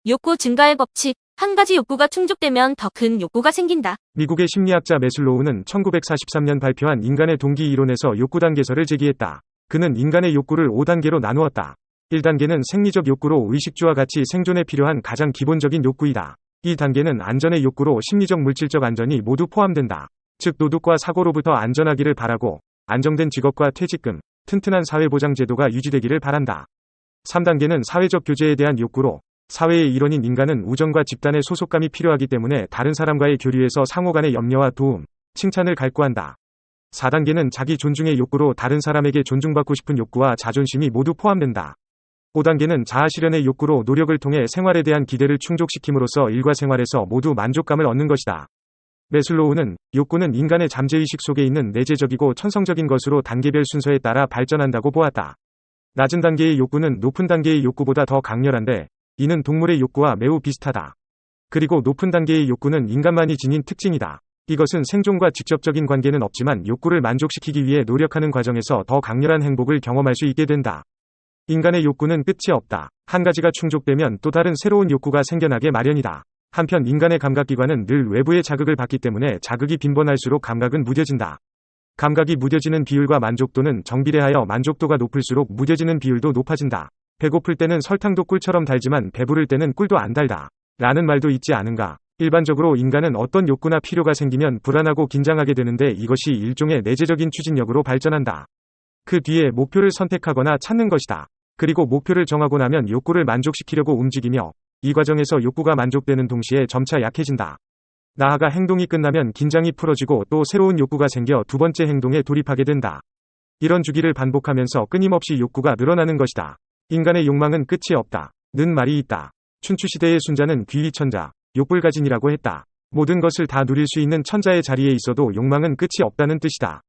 욕구 증가의 법칙. 한 가지 욕구가 충족되면 더 큰 욕구가 생긴다. 미국의 심리학자 매슬로우는 1943년 발표한 인간의 동기 이론에서 욕구 단계설을 제기했다. 그는 인간의 욕구를 5단계로 나누었다. 1단계는 생리적 욕구로 의식주와 같이 생존에 필요한 가장 기본적인 욕구이다. 2단계는 안전의 욕구로 심리적 물질적 안전이 모두 포함된다. 즉 도둑과 사고로부터 안전하기를 바라고 안정된 직업과 퇴직금, 튼튼한 사회보장제도가 유지되기를 바란다. 3단계는 사회적 교제에 대한 욕구로 사회의 일원인 인간은 우정과 집단의 소속감이 필요하기 때문에 다른 사람과의 교류에서 상호간의 염려와 도움, 칭찬을 갈구한다. 4단계는 자기 존중의 욕구로 다른 사람에게 존중받고 싶은 욕구와 자존심이 모두 포함된다. 5단계는 자아실현의 욕구로 노력을 통해 생활에 대한 기대를 충족시킴으로써 일과 생활에서 모두 만족감을 얻는 것이다. 매슬로우는 욕구는 인간의 잠재의식 속에 있는 내재적이고 천성적인 것으로 단계별 순서에 따라 발전한다고 보았다. 낮은 단계의 욕구는 높은 단계의 욕구보다 더 강렬한데 이는 동물의 욕구와 매우 비슷하다. 그리고 높은 단계의 욕구는 인간만이 지닌 특징이다. 이것은 생존과 직접적인 관계는 없지만 욕구를 만족시키기 위해 노력하는 과정에서 더 강렬한 행복을 경험할 수 있게 된다. 인간의 욕구는 끝이 없다. 한 가지가 충족되면 또 다른 새로운 욕구가 생겨나게 마련이다. 한편 인간의 감각기관은 늘 외부의 자극을 받기 때문에 자극이 빈번할수록 감각은 무뎌진다. 감각이 무뎌지는 비율과 만족도는 정비례하여 만족도가 높을수록 무뎌지는 비율도 높아진다. 배고플 때는 설탕도 꿀처럼 달지만 배부를 때는 꿀도 안 달다. 라는 말도 있지 않은가. 일반적으로 인간은 어떤 욕구나 필요가 생기면 불안하고 긴장하게 되는데 이것이 일종의 내재적인 추진력으로 발전한다. 그 뒤에 목표를 선택하거나 찾는 것이다. 그리고 목표를 정하고 나면 욕구를 만족시키려고 움직이며 이 과정에서 욕구가 만족되는 동시에 점차 약해진다. 나아가 행동이 끝나면 긴장이 풀어지고 또 새로운 욕구가 생겨 두 번째 행동에 돌입하게 된다. 이런 주기를 반복하면서 끊임없이 욕구가 늘어나는 것이다. 인간의 욕망은 끝이 없다. 는 말이 있다. 춘추시대의 순자는 귀위천자, 욕불가진이라고 했다. 모든 것을 다 누릴 수 있는 천자의 자리에 있어도 욕망은 끝이 없다는 뜻이다.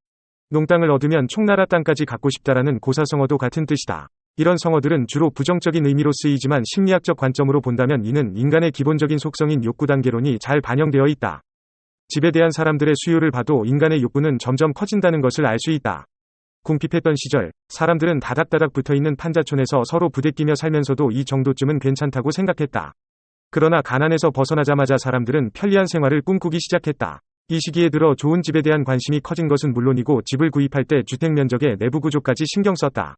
농땅을 얻으면 총나라 땅까지 갖고 싶다라는 고사성어도 같은 뜻이다. 이런 성어들은 주로 부정적인 의미로 쓰이지만 심리학적 관점으로 본다면 이는 인간의 기본적인 속성인 욕구 단계론이 잘 반영되어 있다. 집에 대한 사람들의 수요를 봐도 인간의 욕구는 점점 커진다는 것을 알 수 있다. 궁핍했던 시절, 사람들은 다닥다닥 붙어있는 판자촌에서 서로 부대끼며 살면서도 이 정도쯤은 괜찮다고 생각했다. 그러나 가난에서 벗어나자마자 사람들은 편리한 생활을 꿈꾸기 시작했다. 이 시기에 들어 좋은 집에 대한 관심이 커진 것은 물론이고 집을 구입할 때 주택 면적의 내부 구조까지 신경 썼다.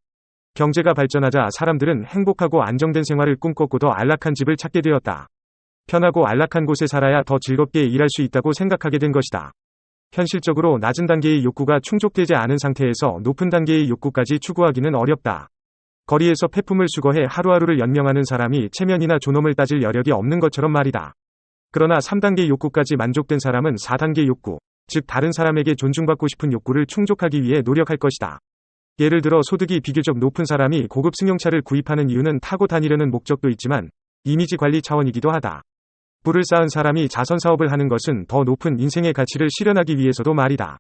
경제가 발전하자 사람들은 행복하고 안정된 생활을 꿈꿨고 더 안락한 집을 찾게 되었다. 편하고 안락한 곳에 살아야 더 즐겁게 일할 수 있다고 생각하게 된 것이다. 현실적으로 낮은 단계의 욕구가 충족되지 않은 상태에서 높은 단계의 욕구까지 추구하기는 어렵다. 거리에서 폐품을 수거해 하루하루를 연명하는 사람이 체면이나 존엄을 따질 여력이 없는 것처럼 말이다. 그러나 3단계 욕구까지 만족된 사람은 4단계 욕구, 즉 다른 사람에게 존중받고 싶은 욕구를 충족하기 위해 노력할 것이다. 예를 들어 소득이 비교적 높은 사람이 고급 승용차를 구입하는 이유는 타고 다니려는 목적도 있지만 이미지 관리 차원이기도 하다. 부를 쌓은 사람이 자선 사업을 하는 것은 더 높은 인생의 가치를 실현하기 위해서도 말이다.